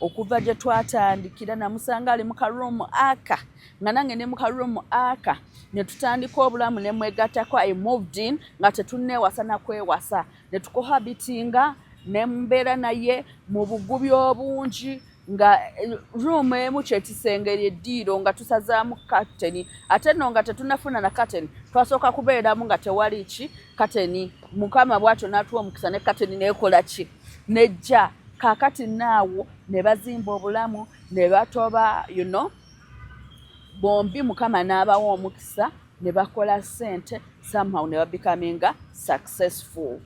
okuva gye twatandikira namusanga ali mu karuumu aka nga nange ne mu karuumu aka ne tutandika obulamu ne mwegattako I moved in nga tetunneewasa na kwewasa ne tukohabitinga ne mbeera naye mu bugubi obungi nga room emu kyetisengeri eddiiro nga tusazaamu kateni ate nno nga tetunafuna na kateni twasooka kubeeramu nga tewali ki kateni mukama bw'atyo n'atuwa omukisa ne kateni neekola ki nejja kaakati naawo ne bazimba obulamu ne batoba bombi mukama n'abawa omukisa ne bakola ssente somehow ne babecominga successful.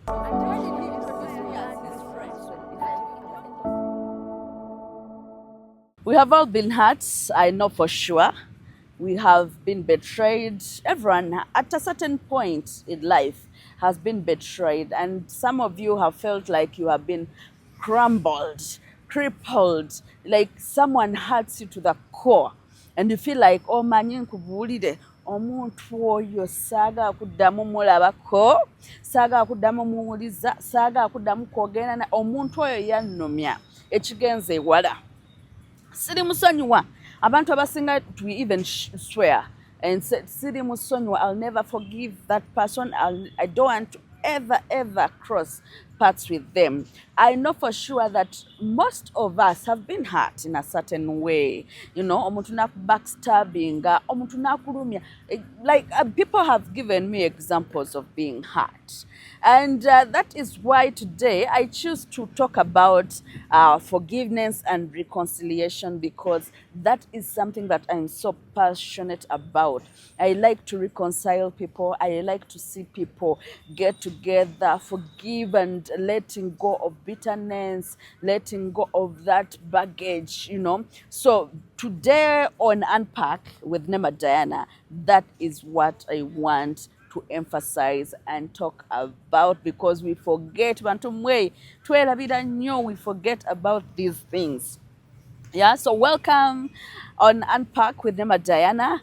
We have all been hurt, I know for sure. We have been betrayed. Everyone at a certain point in life has been betrayed, and some of you have felt like you have been crumbled, crippled, like someone hurts you to the core, and you feel like, oh manyi nkubulire omuntu oyo saaga kuddamu mulabako, saaga kuddamu muwuliza, saaga kuddamu kwogera na omuntu oyo yannumya ekigenze ewala. Siri musonyiwa abantu abasinga we even swear and say siri musonyiwa, I'll never forgive that person, I don't want to ever cross paths with them. I know for sure that most of us have been hurt in a certain way. Omuntu backstabbing, omuntu nakulumya. Like people have given me examples of being hurt. And that is why today I choose to talk about forgiveness and reconciliation, because that is something that I'm so passionate about. I like to reconcile people. I like to see people get together, forgive, and letting go of bitterness, letting go of that baggage, So today on Unpack with Nema Diana, that is what I want to emphasize and talk about, because we forget, we forget about these things. Yeah, so welcome on Unpack with Nema Diana,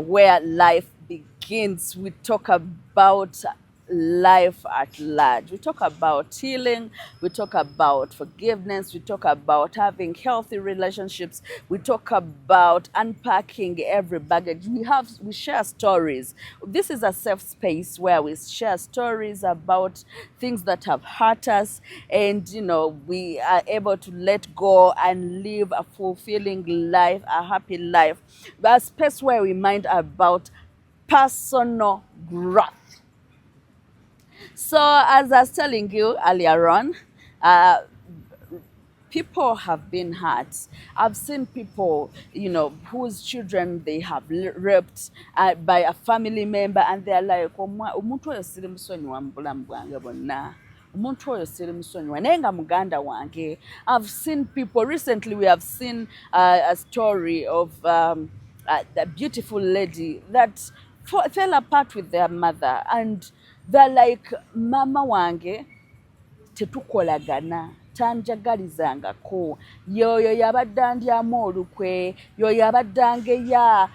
where life begins. We talk about life at large. We talk about healing, we talk about forgiveness, we talk about having healthy relationships, we talk about unpacking every baggage. We share stories. This is a safe space where we share stories about things that have hurt us, and we are able to let go and live a fulfilling life, a happy life. A space where we mind about personal growth. So as I was telling you earlier on, people have been hurt. I've seen people, whose children they have raped by a family member, and they're like, omuntu oyo siri musonyiwa mu bulamu bwange bwonna. Omuntu oyo siri musonyiwa naye nga muganda wange. I've seen people, recently we have seen a story of a beautiful lady that fell apart with their mother, and they're like, mama wange tetukolagana, tanjagalizangako, yoyo yabadde ndyamu olukwe, yoyo yabadde ngeya.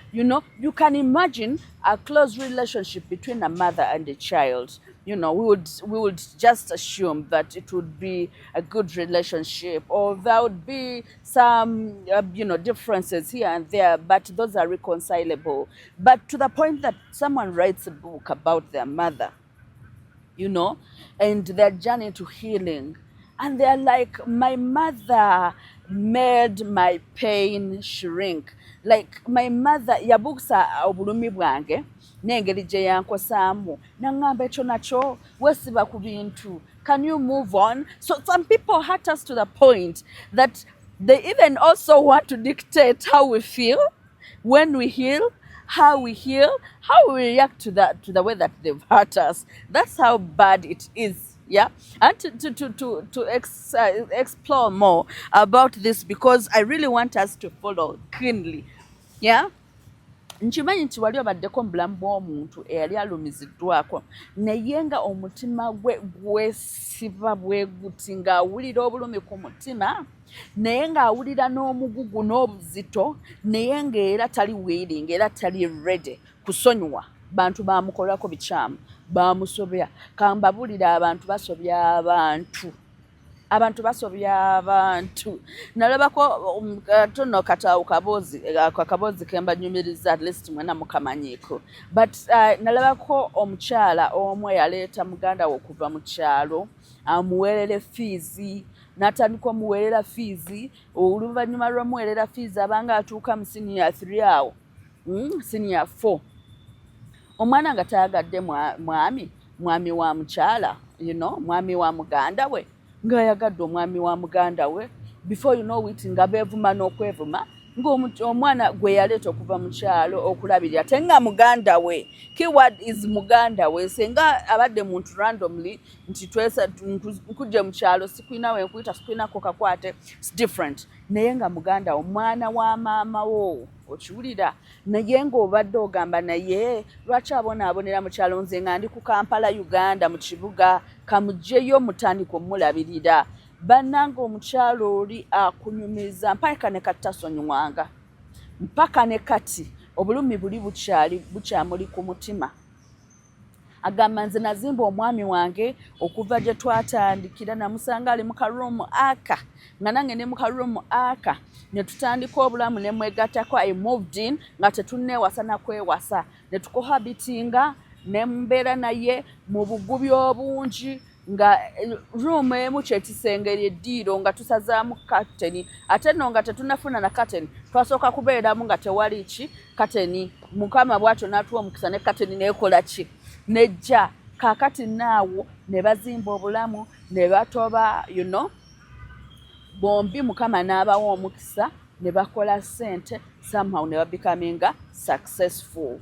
You can imagine a close relationship between a mother and a child. We would just assume that it would be a good relationship, or there would be some differences here and there, but those are reconcilable. But to the point that someone writes a book about their mother, and their journey to healing. And they're like, my mother made my pain shrink. Like, my mother, yabuksa obulumi bwange, n'engeri gye yankosaamu, n'angamba ekyo nakyo, weesiba ku bintu. Can you move on? So some people hurt us to the point that they even also want to dictate how we feel when we heal, how we heal, how we react to the way that they've hurt us. That's how bad it is. Yeah, and to explore more about this, because I really want us to follow keenly. Yeah. Nkimanyi nti wali obaddeko mu bulamu bw'omuntu eyali alumiziddwako naye nga omutima gwe gwesiba bwe guti ng'awulira obulumi ku mutima, naye ng'awulira n'omugugu n'obuzito, naye ng'era tali willing, era tali ready kusonyiwa bantu baamukolako bikyamu, baamusobya. Kambabulira abantu basobya abantu. abantu basobya abantu nalabako tono katawu kabozi kemba nyumiriza at least mwena mukamanyiko but nalabako omukyala omwe yaleeta muganda we okuva mu kyalo amuwerere fees natandika omuwerera fees oluvannyuma lw'omuwerera fees abanga atuuka mu senior 3 awo senior 4 omwana nga tayagadde mwami wa mukyala mwami wa muganda we ngayagadde omwami wa muganda we before you know it nga beevuma n'okwevuma ng'omwana gwe yaleeta okuva mu kyalo okulabirira ate nga muganda we keyword is muganda we senga abadde muntu randomly nti nkujje mu kyalo sikwina we nkuyita sikwinako kakwate it's different naye nga muganda omwana wa maama wo okiwulira naye ng'obadde ogamba naye lwaki abonaabonera mu kyalo nze nga ndi ku Kampala Uganda mu kibuga kamugjeyo mutandika omulabirira bannanga omukyalo oli akunyumiza mpaka ne katasonywanga mpaka ne kati obulumi buli bukyamuli ku mutima agamba nze nazimba omwami wange okuva gye twatandikira namusanga ali mu karuumu aka nga nange ne mu karuumu aka ne tutandika obulamu ne mwegattako I moved in nga tetunneewasa na kwewasa ne tukohabitinga ne mbeera naye mu bugubi obungi nga room emu kyetisengeri eddiiro nga tusazaamu kateni ate no nga tetunafuna na kateni twasooka kubeeramu nga tewali ki kateni mukama bwatyo n'atuwa omukisa ne kateni neekola ki nejja kaakati naawo ne bazimba obulamu ne batoba bombi mukama n'abawa omukisa ne bakola ssente somehow ne babecominga successful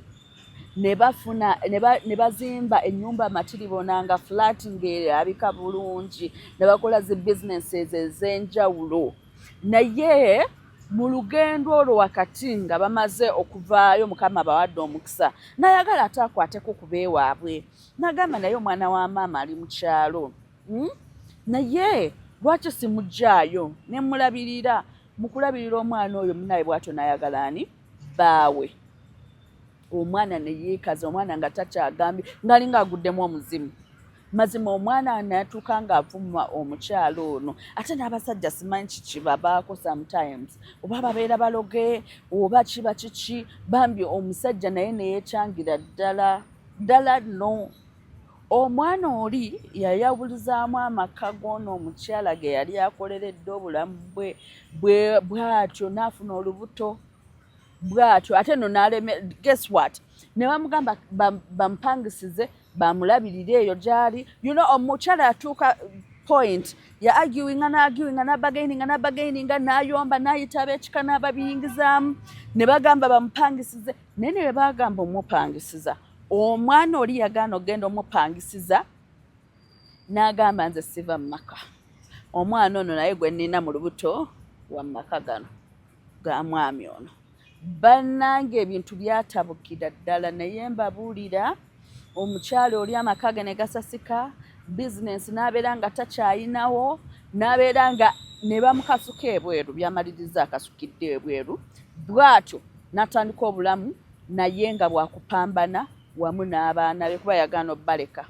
ne bafuna ne bazimba ennyumba matiribonanga flat ng'erabika bulungi ne bakola zi businesses ez'enjawulo naye mu lugendo olwo wakati nga bamaze okuvaayo mukama bawadde omukisa nayagala ataakwateko ku beewaabwe nagamba naye omwana wa maama ali mu kyalo naye lwaki simujjaayo ne mulabirira mu kulabirira omwana oyo munaye bw'atyo nayagala ani baawe omwana ne yeekaza omwana nga takyagambye ngali ng'aguddemu omuzimu mazima omwana natuuka ng'avuma omukyalo ono ate n'abasajja simanyi kiki babaako sometimes oba babeera baloge oba kiba kiki bambi omusajja naye neyeekyangira ddala no omwana oli yayawulizaamu amaka g'ono omukyala ge yali akoleredde obulamu bwe bw'atyo n'afuna olubuto bw'atyo ate no n'aleme guess what ne bamugamba bampangisize bamulabirire eyo gyali omukyala atuuka point ya arguinga n'abagaininga n'ayomba n'ayita ab'ekika n'ababiyingizaamu ne bagamba bamupangisize naye ne bwe bagamba omupangisiza omwana oli yagaana ogenda omupangisiza n'agamba nze siva mu maka omwana ono naye gwe nnina mu lubuto wa maka gano ga mwami ono bannange ebintu byatabukira ddala naye mbabuulira omukyalo oli amaka ge ne gasasika bizinensi n'abeera nga takyayinawo n'abeera nga ne bamukasuka ebweru byamaliriza akasukidde ebweru bw'atyo n'atandika obulamu naye nga bwakupambana wamu n'abaana be kuba yagaana obbaleka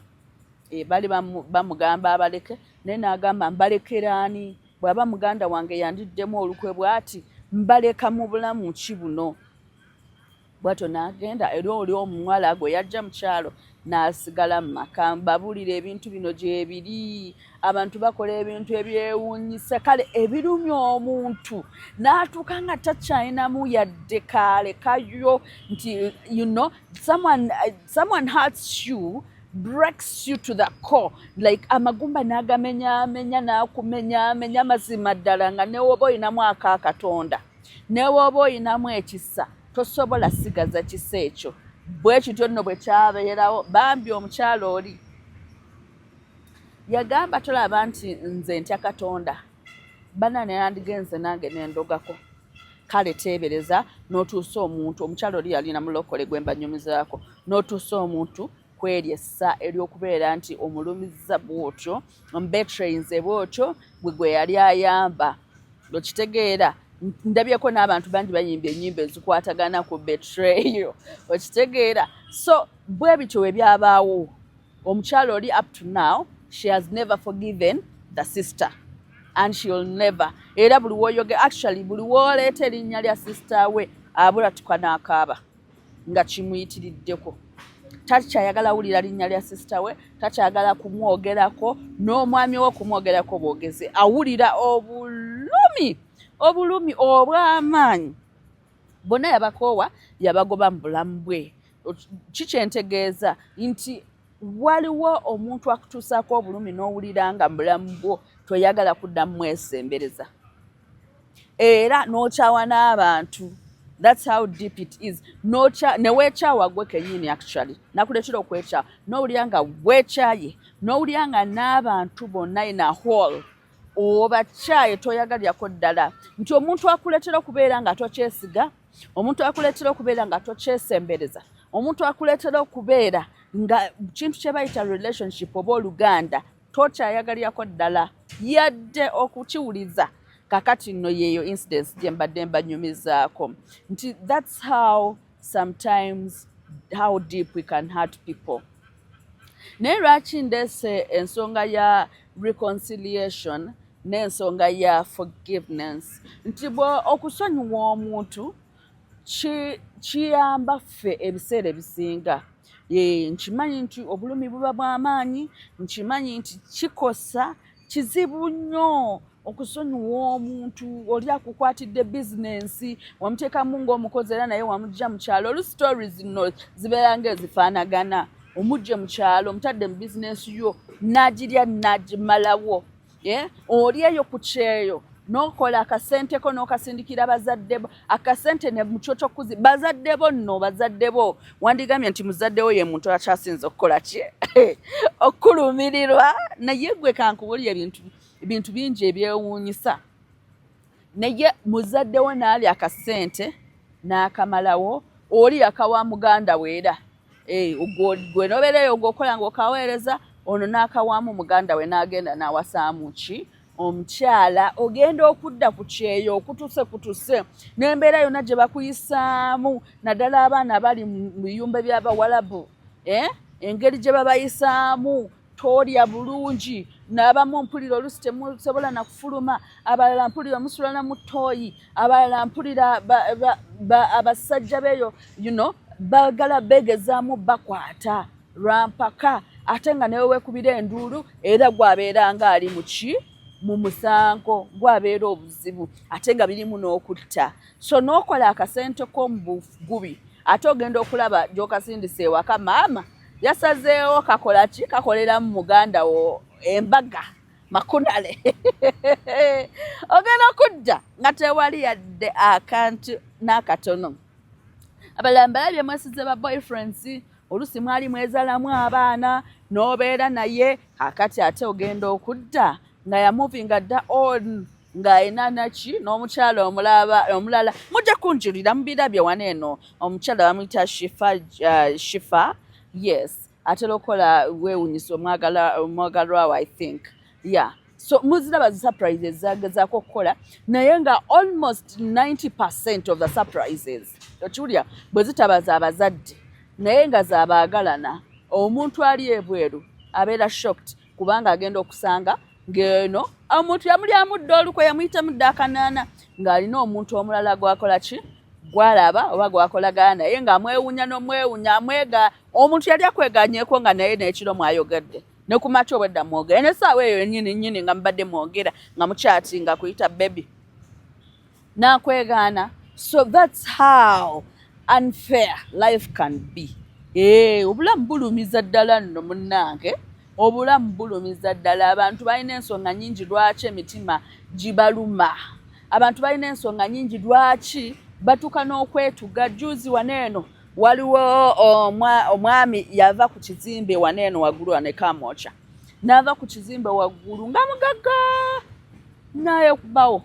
bali bamugamba abaleke naye n'agamba mbalekera ani bw'aba muganda wange yandiddemu olukwe bw'ati mbaleka mu bulamu ki buno bw'atyo n'agenda eri oli omuwala gwe yajja mu kyalo n'asigala mu maka mbabuulira ebintu bino gyebiri abantu bakola ebintu ebyewuunyisa kale ebirumya omuntu n'atuuka nga takyayinamu yadde kaalekayo nti someone hurts you breaks you to the core like amagumba n'agamenyaamenya n'akumenyaamenya mazima ddala nga newoba oyinamu akaakatonda newoba oyinamu ekisa tosobola sigaza kisa ekyo bwe kityo nno bwe kyabeerawo bambi omukyalo oli yagamba tolaba nti nze ntya katonda banane yandigenze nange nendogako kale teebereza n'otuusa omuntu omukyalo oli yalina mulokole gwe mbanyumizaako n'otuusa omuntu kweryessa ery'okubeera nti omulumiza bw'otyo ombetrayinze bw'otyo gwe yali ayamba okitegeera ndabyeko n'abantu bangi bayimbye ennyimba ezikwatagana ku betrayo okitegeera so bwe bityo we byabaawo omukyalo oli up to now she has never forgiven the sister and she'll never. Era buli woyoge actually buli woleeta erinnya lya sister we abula tukanakaaba nga kimuyitiriddeko. Takyayagala wulira linnya lya sister we, takyagala kumwogerako, n'omwami we kumwogerako bwogezi. Awulira obulumi obw'amaanyi. Bonna yabakoowa yabagoba mu bulamu bwe. Kikyentegeeza nti waliwo omuntu akutuusaako obulumi n'owulira nga mu bulamu bwo toyagala kuddamu mwesembereza. Era n'okyawa n'abantu. That's how deep it is. Neweekyawa gwe kennyini actually. Nakuleetera okwekyawa. N'owulira nga weekyaye. N'owulira nga n'abantu bonna in a whole. Obakyaye toyagalyako ddala. Nti omuntu akuleetera okubeera nga tokyesiga. Omuntu akuleetera okubeera nga tokyesembereza. Omuntu akuleetera okubeera nga kintu kye bayita relationship oba oluganda tokyayagalyako ddala yadde okukiwuliza. Kakati nno yeeyo incidents gye mbadde mbanyumizaako. Nti that's how sometimes how deep we can hurt people. Naye lwaki ndeese ensonga ya reconciliation n'ensonga ya forgiveness? Nti okusonyiwa omuntu kiyamba ffe ebiseera ebisinga. Nkimanyi nti obulumi buba bw'amaanyi, nkimanyi nti kikosa, kizibu nnyo okusonyiwa omuntu. Oli akukwatidde bizinensi wamuteekamu ng'omukozi era naye wamugya mu kyalo. Olu stories zino zibeera ng'ezifaanagana. Omugye mu kyalo omutadde mu bizinensi yo n'agirya n'agimalawo. Oli eyo ku kyeyo n'okola akasente ko n'okasindikira bazadde bo. Akasente ne mukyoto kuzi bazadde bo nno bazadde bo. Wandigambye nti muzadde wo ye muntu akyasinza okukola ki? Okulumirirwa. Naye gwe kankubulya ebintu bingi ebyewuunyisa. Naye muzadde wo n'alya akasente n'akamalawo, oli yakawa muganda weera. Gwe n'obeereyo ng'okola ng'okaweereza, ono n'akawaamu muganda we n'agenda n'awasaamu ki? Omukyala. Ogenda okudda ku kyeyo okutuse n'embeera yonna gye bakuyisaamu, naddala abaana abali mu biyumba by'Abawarabu. Engeri gye babayisaamu toolya bulungi, n'abamu mpulira oluusi temusobola na kufuluma, abalala mpulira musula na mu ttooyi, abalala mpulira abasajja beeyo baagala beegezaamu bakwata lwampaka, ate nga newe weekubira enduulu era gwabeera nga ali mu musango, gwabeera obuzibu ate nga birimu n'okutta. So n'okola akasente ko mu bugubi ate ogenda okulaba gy'okasindisa ewaka maama yasazeewo kakola ki? Kakolera mu muganda wo embaga makunale. Ogenda okudda nga tewali yadde akantu n'akatono. Abalala mbalabye mwesize ba boyfriends, oluusi mwali mwezaalamu abaana n'obeera naye, kakati ate ogenda okudda nga yamuvinga dda on ng'ayina naki n'omukyala omulala. Mujja kunjulira mubirabye wano eno. Omukyala bamuyita Shifa. Yes, atera okukola weewuunyisa omwagalwa we I think. Yeah. So muziraba zi surprises zagezaako okukola naye nga almost 90% of the surprises okiwulira bwe zitabaza abazadde naye nga zabaagalana. Omuntu ali ebweru abeera shocked kubanga agenda okusanga ng'eno omuntu yamulyamu dda olukwe yamuyitamu dda akanaana ng'alina omuntu omulala gwakola ki? Gwalaba oba gwakolagana naye ng'amwewuunya n'omwewuunya amwega. Omuntu yali akweganyeeko nga naye n'ekiro mwayogedde ne ku makya obwedda mwogera n'essaawa eyo nnyini nga mubadde mwogera nga mukyati nga kuyita baby n'akwegaana. So that's how unfair life can be. Obulamu bulumiza ddala nno munnange. Obulamu bulumiza ddala. Abantu balina ensonga nnyingi lwaki emitima gibaluma. Abantu balina ensonga nnyingi lwaki batuuka n'okwetuga. Juzi waneeno waliwo omwami yava ku kizimbe waneeno waggulu wane Kamwokya. N'ava ku kizimbe waggulu nga mugagga n'ayekubawo.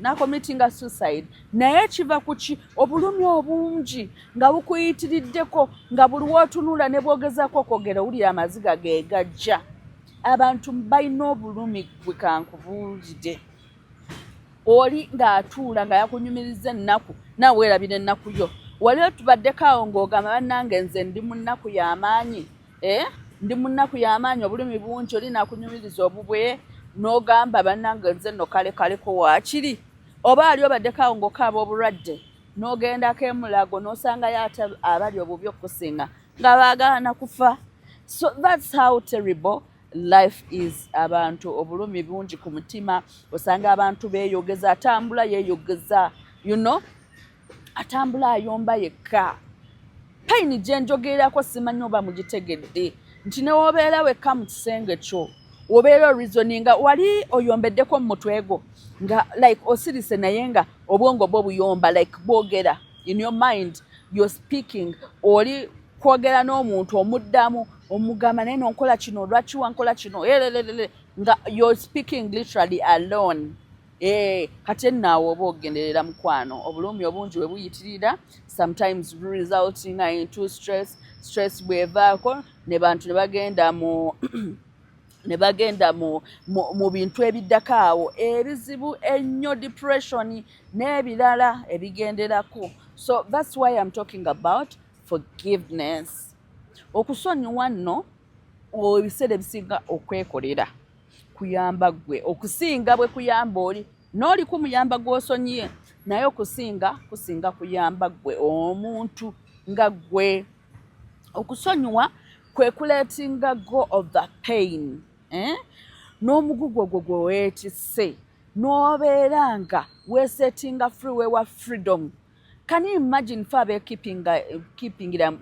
N'akomitinga suicide. Naye kiva ku ki? Obulumi obungi nga bukuyitiriddeko nga buli wootunula ne bwogezaako okwogera owulira amaziga ge gajja. Abantu balina obulumi gwe kankubuulidde. Oli ng'atuula nga yakunyumiriza ennaku naawe weerabira ennaku yo. Waliwo tubaddeko awo ng'ogamba bannange nze ndi mu nnaku y'amaanyi. Ndi mu nnaku y'amaanyi obulumi bungi oli naakunyumiriza obubwe n'ogamba bannange nze nno kale ko waakiri oba ali obaddeko ng'okaaba obulwadde n'ogendako emulago n'osangayo ate abali obubi okusinga nga baagaana kufa. So that's how terrible life is. Abantu obulumi bungi ku mutima, osanga abantu beeyogeza, atambula yeeyogeza, atambula ayomba yekka. Payini gye njogererako simanyi oba mugitegedde nti ne wobeera wekka mu kisenge kyo obeera orizoninga wali oyombeddeko mu mutwe gwo nga like osirise naye nga obwongo bwo buyomba like bwogera in your mind you're speaking oli kwogera n'omuntu omuddamu omugamba naye nonkola kino lwaki wankola kino nga you're speaking literally alone. Kati naawe oba ogenderera mukwano obulumi obungi bwe buyitirira sometimes resulting into stress bwevaako ne bantu ne bagenda mu bintu ebiddako awo ebizibu ennyo depression n'ebirala ebigenderako. So that's why I'm talking about forgiveness. Okusonyiwa nno ebiseera ebisinga okwekolera kuyamba gwe okusinga bwe kuyamba oli n'oli kumuyamba gw'osonyiye naye kusinga kuyamba gwe omuntu nga gwe. Okusonyiwa kwe kuleetinga go of the pain n'omugugu gwo gwe weetisse n'obeera nga weesettinga free wewa freedom. Can you imagine fabe keeping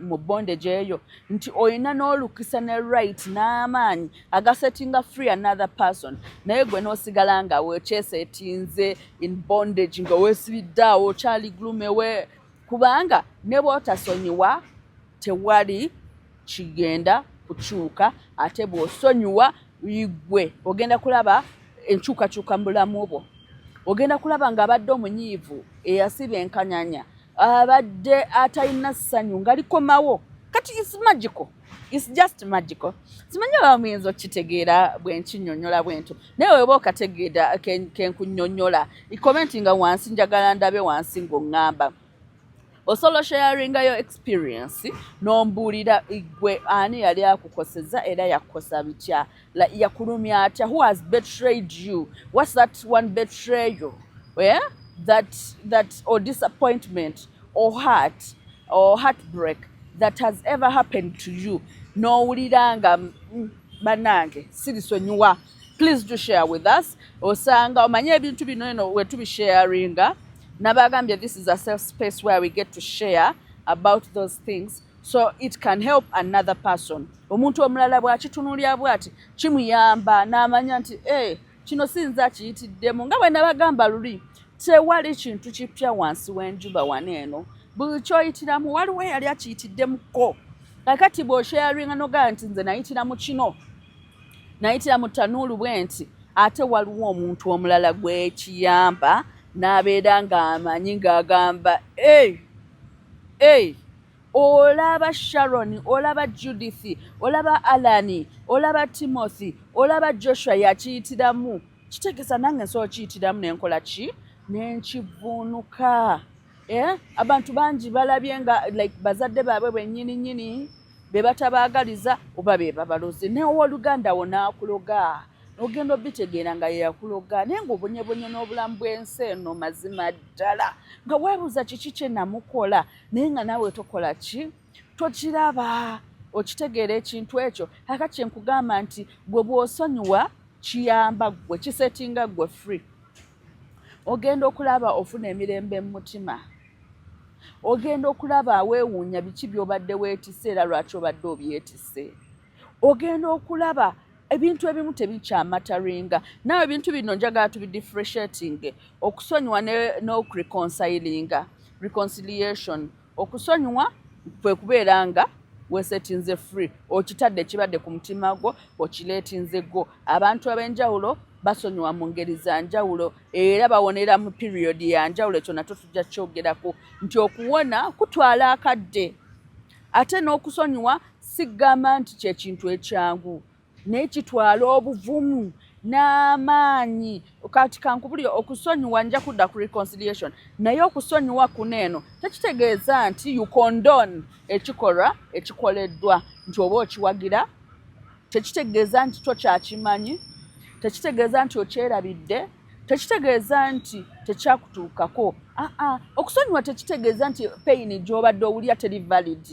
mu bondage eyo nti oyina n'olukisa ne right n'amaanyi agasettinga free another person naye gwe n'osigala nga weekyesetinze in bondage nga weesibidde awo okyali glumewe kubanga ne bw'otasonyiwa tewali kigenda kukyuka ate bw'osonyiwa gwe ogenda kulaba enkyukakyuka mu bulamu bwo. Ogenda kulaba ng'abadde omunyiivu eyasiba enkanyanya abadde atalina ssanyu nga likomawo kati it's just magical. Simanyi oba muyinza okitegeera bwe nkinnyonnyola bwento naye weba okategeera kenkunnyonnyola ikomentinga wansi njagala ndabe wansi ng'oŋŋamba osolo sharinga yo experience n'ombuulira gwe ani yali akukoseza era yakukosa bitya yakulumya atya who has betrayed you what's that one betrayal that or disappointment or hurt or heartbreak that has ever happened to you n'owulira nga bannange sirisonyiwa. Please do share with us. Osanga omanye ebintu bino eno wetubisharinga nabagambye this is a safe space where we get to share about those things so it can help another person. Omuntu omulala bw'akitunuulya bw'ati kimuyamba n'amanya nti kino sinza kiyitiddemu nga bwe nabagamba luli tewali kintu kipya wansi w'enjuba waneeno buli kyoyitiramu waliwo eyali akiyitiddemukko. Kakati bw'osharinga nogaa nti nze nayitira mu kino nayitira mu tanuulu bwe nti ate waliwo omuntu omulala gwekiyamba n'abeera ng'amanyi ng'agamba olaba Sharon, olaba Judith, olaba Alani, olaba Timothy, olaba Joshua yakiyitiramu kitegeeza nange nsobola kiyitiramu nenkola ki nenkivuunuka. Abantu bangi balabye nga like bazadde baabwe bennyini be batabaagaliza oba be babaloze naye owooluganda wo n'akuloga ogenda obitegeera nga yeyakuloga naye ng'obonyebonye n'obulamu bw'ensi eno mazima ddala nga weebuuza kiki kye namukola naye nga naawe tokola ki tokiraba okitegeera ekintu ekyo. Kakati kye nkugamba nti gwe bw'osonyiwa kiyamba gwe kisetinga gwe free. Ogenda okulaba ofuna emirembe mu mutima, ogenda okulaba weewuunya biki by'obadde weetisse era lwaki obadde obyetisse, ogenda okulaba ebintu ebimu tebikyamataringa. Nawe ebintu bino njagala tubidifferentiating. Okusonyiwa n'okureconcilinga, reconciliation. Okusonyiwa kwe kubeera nga weesetinze free, okitadde kibadde ku mutima gwo okireetinze gwo. Abantu ab'enjawulo basonyiwa mu ngeri za njawulo era bawonera mu period ya njawulo. Ekyo nakyo tujja kyogerako nti okuwona kutwala akadde ate n'okusonyiwa sigamba nti kyekintu ekyangu naye kitwala obuvumu n'amaanyi. Kati kankubulire okusonyiwa nja kudda ku reconciliation naye okusonyiwa kuneeno tekitegeeza nti you condone ekikolwa ekikoleddwa nti oba okiwagira, tekitegeeza nti tokyakimanyi, tekitegeeza nti okyerabidde, tekitegeeza nti tekyakutuukako. Okusonyiwa tekitegeeza nti pain gy'obadde owulira teri valid,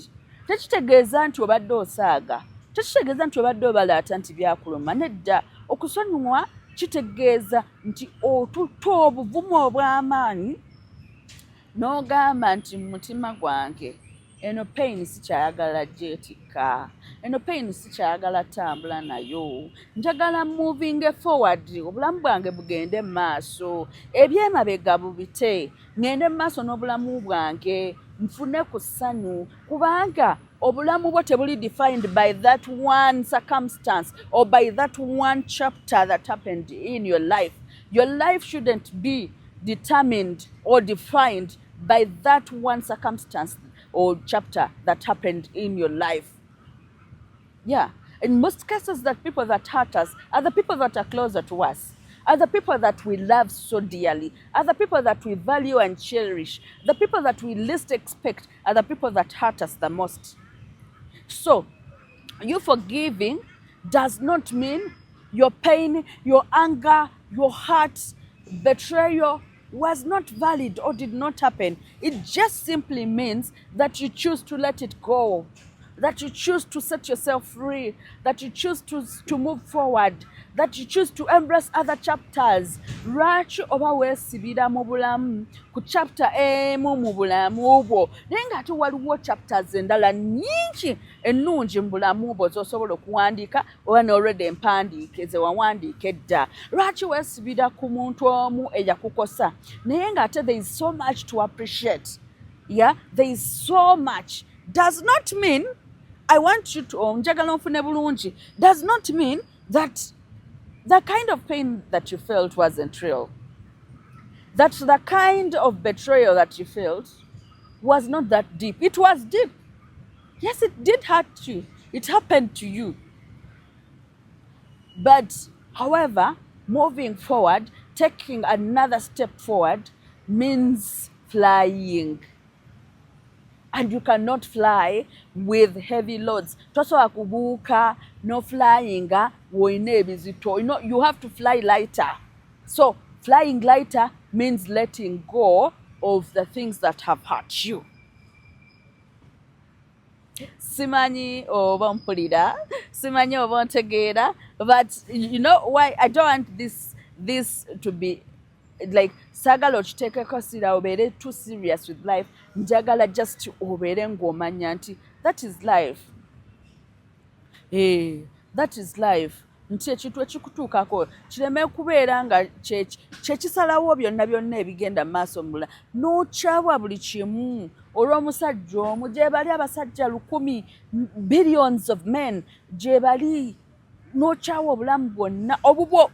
tekitegeeza nti obadde osaaga, tekitegeeza nti obadde obalaata nti byakuluma. Nedda, okusonyiwa kitegeeza nti otutta obuvumu obw'amaanyi n'ogamba nti mu mutima gwange eno pain sikyayagala gyetikka, eno pain sikyayagala tambula nayo, njagala moving forward, obulamu bwange bugende maaso, ebyemabega bubite, ngende maaso n'obulamu bwange, nfune ku ssanyu, kubanga obulamu bwo tebuli defined by that one circumstance or by that one chapter that happened in your life. Your life shouldn't be determined or defined by that one circumstance or chapter that happened in your life. Yeah, in most cases, that people that hurt us are the people that are closer to us, are the people that we love so dearly, are the people that we value and cherish. The people that we least expect are the people that hurt us the most. So, you forgiving does not mean your pain, your anger, your hurt, betrayal was not valid or did not happen. It just simply means that you choose to let it go, that you choose to set yourself free, that you choose to move forward, that you choose to embrace other chapters. Lwaki oba weesibira mu bulamu ku chapter emu mu bulamu bwo naye ng'ate waliwo chapters endala nnyingi ennungi mu bulamu bwo z'osobola okuwandiika oba n'olwedde empandiike ze wawandiika edda. Lwaki weesibira ku muntu omu eyakukosa naye ng'ate there is so much to appreciate. Yeah, there is so much. Does not mean I want you to njagala onfune bulungi. Does not mean that the kind of pain that you felt wasn't real. That the kind of betrayal that you felt was not that deep. It was deep. Yes, it did hurt you. It happened to you. But, however, moving forward, taking another step forward means flying. And you cannot fly with heavy loads. Tosobola kubuuka no flying woine ebizito. You have to fly lighter. So flying lighter means letting go of the things that have hurt you. Simanyi oba mpulira, simanyi oba ntegeera, but you know why I don't want this to be like sagala okiteekeko sira obeere too serious with life. Njagala just obeere ng'omanya nti that is life. That is life. Nti ekintu ekikutuukako kireme kubeera nga kyekisalawo byonna byonna ebigenda mu maaso mula n'okyabwa buli kimu olw'omusajja omu gye bali abasajja 1,000 billions of men gye bali n'okyawa obulamu bwonna obubwo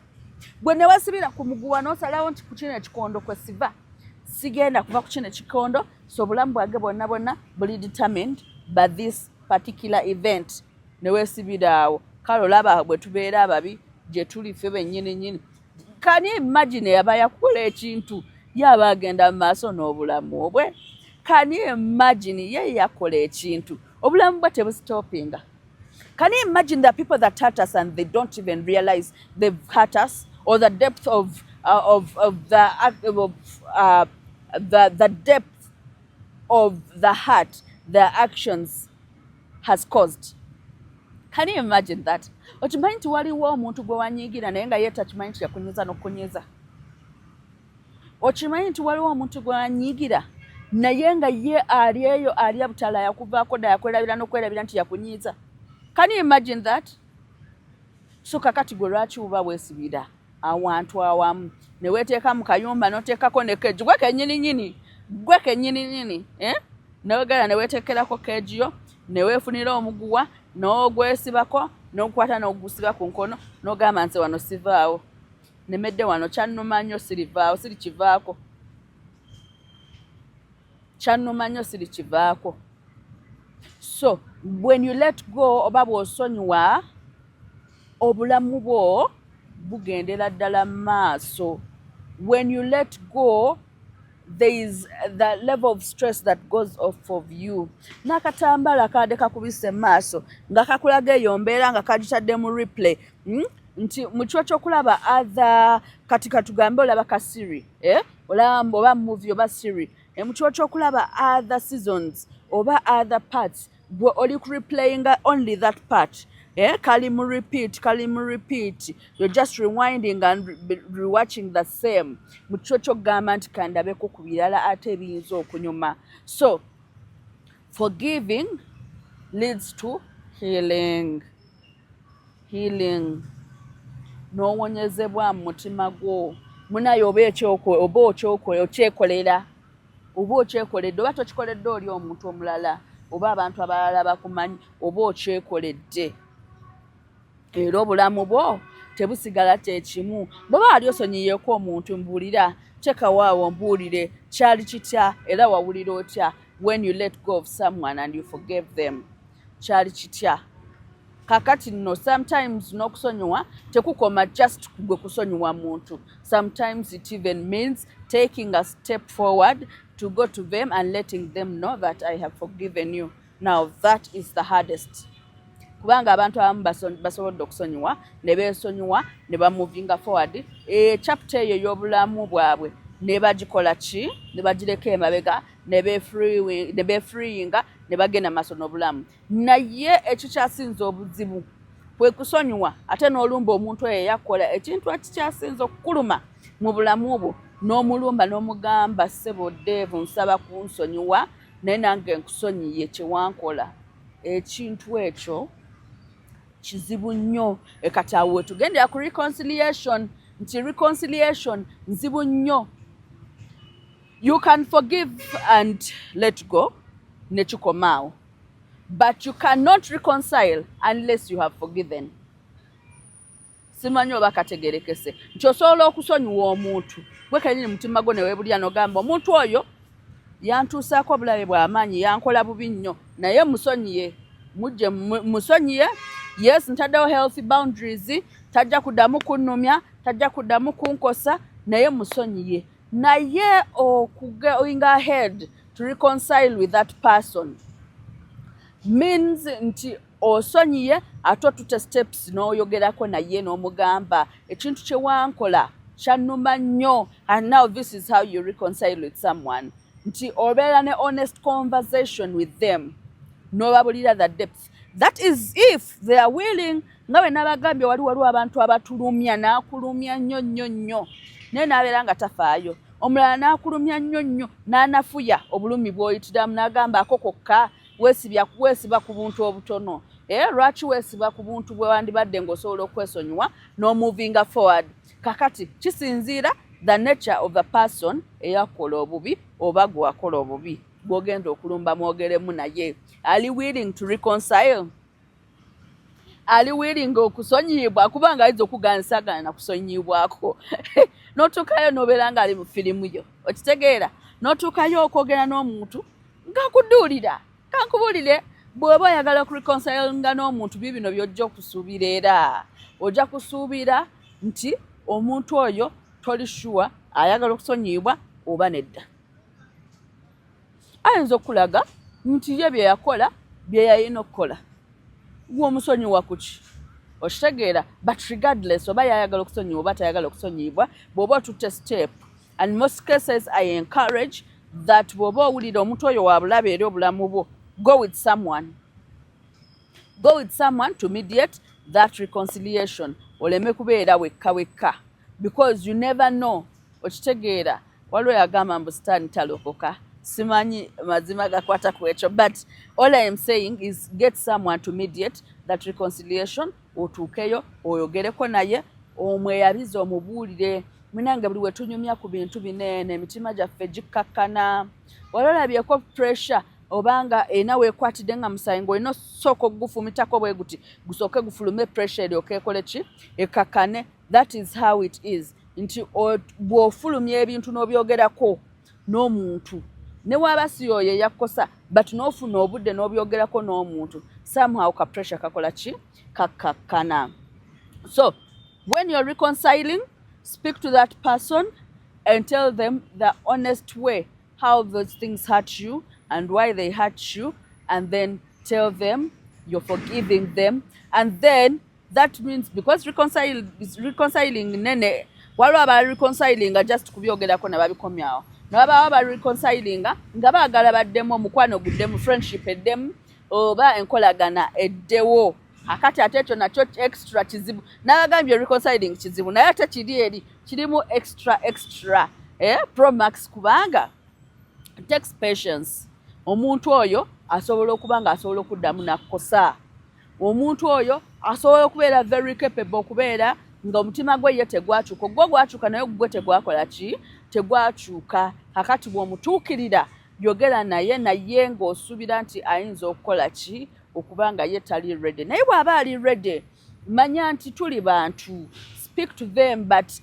bwe ne wasibira ku muguwa n'osalawo nti ku kino ekikondo kwe siva sigenda kuva ku kino ekikondo so obulamu bwange bwonna bwonna buli determined by this particular event ne weesibira awo. Kale olaba bwe tubeera ababi gye tuli ffe bennyini nnyini. Can you imagine yaba yakukola ekintu yaba agenda mu maaso n'obulamu obwe? Can you imagine ye yakola ekintu obulamu bwe tebusitopinga? Can you imagine the people that hurt us and they don't even realize they've hurt us, or the depth of the depth of the hurt their actions has caused? Can you imagine that? Okimanyi nti waliwo omuntu gwe wanyiigira naye nga ye takimanyi nti yakunyiza n'okunyiza? Okimanyi nti waliwo omuntu gwe wanyiigira naye nga ye ali eyo ali abutala yakuvaako dda yakwerabira n'okwerabira nti yakunyiiza? Can you imagine that? So kakati gwe lwaki uba weesibira awantu awamu ne weeteeka mu kayumba n'oteekako ne keegi gwe kennyini n'ogenda ne weeteekerako keegi yo ne weefunira omuguwa n'ogwesibako n'ogukwata n'ogusiba ku nkono n'ogamba nze wano sivaawo nemedde wano kyannuma nnyo sirivaawo sirikivaako kyannuma nnyo sirikivaako. So when you let go oba bw'osonyiwa obulamu bwo bugendera ddala maaso. When you let go there is the level of stress that goes off of you. N'akatambala kadde kakubise maaso nga kakulaga eyo mbeera nga kagitadde mu replay nti mu kiwa ky'okulaba other kati katugambe olaba ka Siri oba movie oba Siri mu kiwa ky'okulaba other seasons oba other parts bwe oli ku replaying only that part kali mu repeat you're just rewinding and rewatching the same mu kiwa ky'okugamba nti kandabeko ku birala ate ebiyinza okunyuma. So forgiving leads to healing. N'owonyezebwa mu mutima gwo munaye oba okyekolera oba tokikoledde oli omuntu omulala oba abantu abalala bakumanyi oba okyekoledde era obulamu bwo tebusigala kyekimu. Bw'oba wali osonyiyeeko omuntu mbuulira tekawaawo mbuulire kyali kitya era wawulira otya when you let go of someone and you forgive them kyali kitya. Kakati nno sometimes n'okusonyiwa tekukoma just gwe kusonyiwa muntu. Sometimes it even means taking a step forward to go to them and letting them know that I have forgiven you. Now that is the hardest. Kubanga abantu abamu basobodde okusonyiwa ne beesonyiwa ne bamovinga forward chapter eyo y'obulamu bwabwe ne bagikola ki ne bagireka emabega ne beefreeinga ne bagenda maaso n'obulamu. Naye ekyo kyasinze obuzibu kwe kusonyiwa ate n'olumba omuntu oyo yakola ekintu ekikyasinze okukuluma mu bulamu bwo n'omulumba n'omugamba ssebo Dave nsaba kunsonyiwa naye nange nkusonyiye kyewankola. Ekintu ekyo kizibu nnyo. Kati awo wetugendera ku reconciliation nti reconciliation nzibu nnyo. You can forgive and let go nekikomaawo, but you cannot reconcile unless you have forgiven. Simanyi oba kategerekese nti osobola okusonyiwa omuntu gwe kennyini mutima gwo ne weebulira n'ogamba omuntu oyo yantuusaako obulabe bw'amaanyi yankola bubi nnyo naye musonyiye mujje musonyiye. Yes, ntaddewo healthy boundaries, tajja kuddamu kunnumya, tajja kuddamu kunkosa naye musonyiye. Naye going ahead to reconcile with that person means nti osonyiye ate otute steps n'oyogerako naye n'omugamba ekintu kye wankola kyannuma nnyo and now this is how you reconcile with someone. Nti obeera ne honest conversation with them n'obabulira the depth. That is if they are willing. Nga bwe nabagambye waliwo abantu abatulumya n'akulumya nnyo naye n'abeera nga tafaayo. Omulala n'akulumya nnyo n'anafuya obulumi bw'oyitiramu n'agamba ako kokka weesiba ku buntu obutono. Lwaki weesiba ku buntu bwe wandibadde ng'osobola okwesonyiwa n'omovinga forward. Kakati kisinziira the nature of the person eyakola obubi oba gwe wakola obubi bw'ogenda okulumba mwogeremu naye. Ali willing to reconcile? Ali willing okusonyibwa kubanga ayinza okuganisagana na kusonyibwako n'otuukayo n'obeera nga ali mu firimu yo okitegeera n'otuukayo okwogera n'omuntu ng'akudduulira kankubuulire bw'oba oyagala okureconcilinga n'omuntu bibino by'ojja okusuubira era ojja kusuubira nti omuntu oyo toli sure ayagala okusonyibwa oba nedda. Ayinza okulaga nti ye bye yakola bye yalina okukola gwomusonyiwa kuki okitegeera but regardless oba yayagala okusonyiwa oba tayagala okusonyibwa bw'oba otutte step and most cases I encourage that bw'oba owulira omuntu oyo wa bulabe eri obulamu bwo go with someone to mediate that reconciliation oleme kubeera wekka because you never know okitegeera waliwo yagamba mbu sitaani talokoka. Simanyi mazima gakwata ku ekyo but all I am saying is get someone to mediate that reconciliation otuukeyo oyogereko naye omweyabize omubuulire munange buli wetunyumya ku bintu binene emitima gyaffe gikkakkana walolabyeko pressure obanga ena weekwatidde nga musayi ng'olina osooka okugufumitako bwe guti gusooke gufulume pressure eryoke ekole ki ekkakkane. That is how it is nti bw'ofulumya ebintu n'obyogerako n'omuntu ne waba si oyo yakkosa but n'ofuna obudde n'obyogerako n'omuntu somehow ka pressure kakola ki kakkakkana. So when you're reconciling, speak to that person and tell them the honest way how those things hurt you and why they hurt you, and then tell them you're forgiving them, and then that means because reconciling nene waliwo aba reconciling just kubyogerako ne babikomyawo nababa aba reconciling nga baagala baddemu omukwano guddemu friendship eddemu oba enkolagana eddewo akati ate ekyo nakyo extra kizibu n'abagambye reconciling kizibu naye ate kiri eri kirimu extra promax kubanga it takes patience omuntu oyo asobola okuba nga asobola okuddamu nakkosa omuntu oyo asobola okubeera very capable okubeera nga omutima gwe ye tegwakyuka gwo gwakyuka naye gwe tegwakola ki tegwakyuka kakati bw'omutuukirira yogera naye ng'osuubira nti ayinza okukola ki okuba nga ye tali ready naye bw'aba ali ready manya nti tuli bantu speak to them but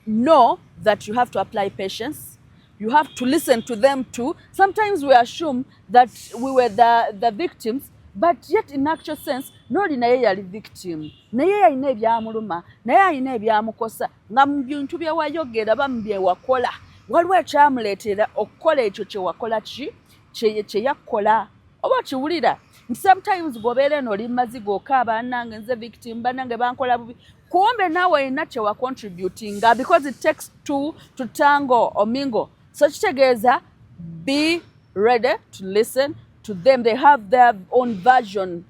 know that you have to apply patience. You have to listen to them too. Sometimes we assume that we were the victims, but yet in actual sense, noli naye yali victim. Naye yalina ebyamuluma, naye alina ebyamukosa, nga mu bintu bye wayogera oba bye wakola, waliwo ekyamuleetera okukola ekyo kye wakola kye yakola. Oba kiwulira nti sometimes gwobeera eno oli maziga okaaba nange nze victim banange bankola bubi kumbe naawe olina kye wa contributinga because it takes two to tango or mingle. So kitegeeza be ready to listen to them. They have their own version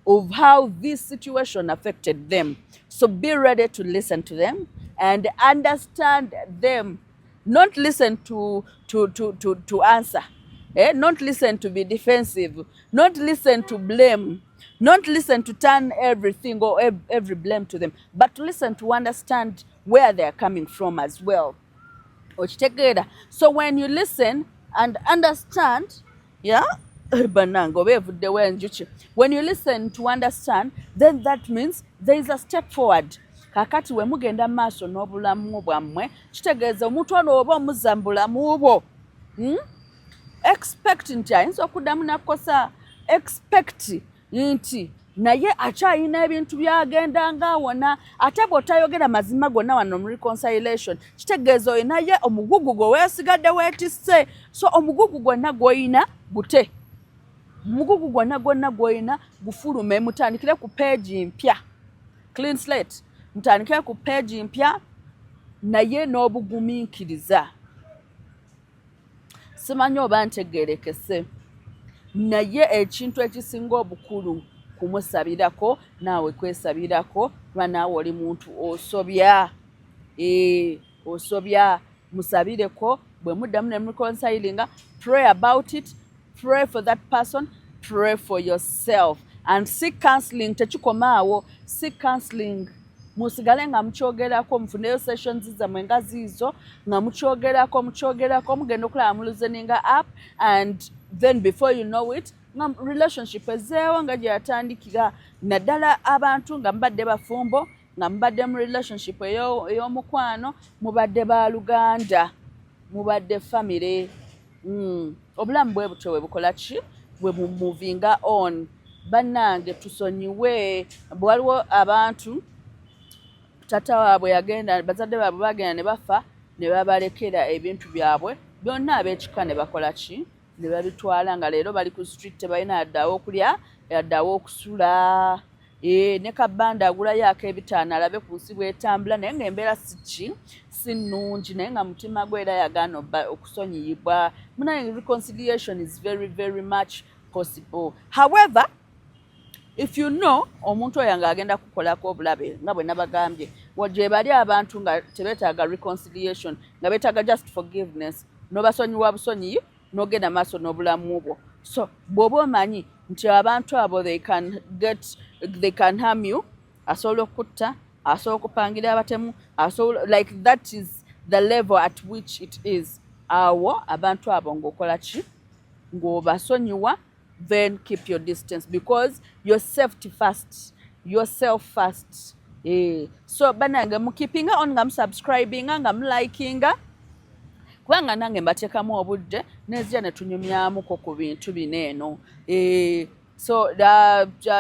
of how this situation affected them. So be ready to listen to them and understand them. Not listen to answer. Not listen to be defensive. Not listen to blame. Not listen to turn everything or every blame to them. But listen to understand where they are coming from as well. So when you listen and understand, when you listen to understand, then that means there is a step forward. Kakati we mugenda maaso n'obulamu bwammwe kitegeeza omuntu ono oba omuzza mu bulamu bwo expect nti ayinza okuddamu nakosa expect nti naye akyayina ebintu byagenda ngaawona ate bw'otayogera mazima gonna wano mu reconciliation kitegeeza oyo naye omugugu gwe weesigadde weetisse so omugugu gwonna gw'oyina gute omugugu gwonna gw'oyina gufulume mutandikire ku peegi mpya clean slate mutandikire ku peegi mpya naye n'obugumiikiriza simanyi oba ntegeerekese naye ekintu ekisinga obukulu kumusabirako naawe kwesabirako kuba naawe oli muntu osobya musabireko bwe muddamu ne reconcilinga pray about it pray for that person pray for yourself and seek counseling tekikomaawo seek counseling musigale nga mukyogerako mufuneyo sessions zammwe nga ziizo nga mukyogerako mugenda okulaba muluzeninga up and then before you know it nga relationship ezeewo nga gye yatandikira naddala abantu nga mubadde bafumbo nga mubadde mu relationship ey'omukwano mubadde baaluganda mubadde family obulamu bwe butyo bwe bukola ki bwe mumovinga on bannange tusonyiwe bwaliwo abantu tata waabwe yagenda bazadde baabwe bagenda ne bafa ne babalekera ebintu byabwe byonna ab'ekika ne bakola ki ne babitwala nga leero bali ku street tebalina yaddawo okulya yaddawo okusula ne kabbanda agulayo ak'ebitaano alabe ku nsi bw'etambula naye ng'embeera si nnungi naye nga mutima gwe era yagaana okusonyiyibwa munaye reconciliation is very very much possible. However, if you know omuntu oyo ng'agenda kukolako obulabe nga bwe nabagambye gye bali abantu nga tebeetaaga reconciliation nga beetaaga just forgiveness n'obasonyiwa busonyi n'ogenda maaso n'obulamu bwo so bw'oba omanyi nti abantu abo they can harm you asobola okutta asobola okupangira abatemu like that is the level at which it is awo abantu abo ng'okola ki ng'obasonyiwa then keep your distance because your safety first yourself first so banange mukeepinga on nga subscribinga nga likinga kubanga nange mbateekamu obudde nezija ne tunyumyamuko ku bintu bineeno so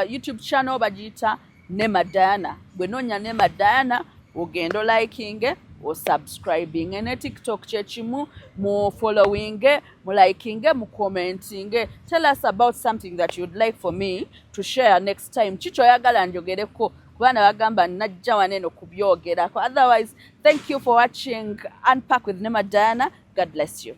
YouTube channel bagiyita Neema Diana bwe noonya Neema Diana ogenda likinge o subscribing ne TikTok kyekimu mu following mu liking mu commenting tell us about something that you'd like for me to share next time chicho yagala njogereko kubana bagamba najja waneno kubyogerako. Otherwise, thank you for watching Unpack with Neema Diana. God bless you.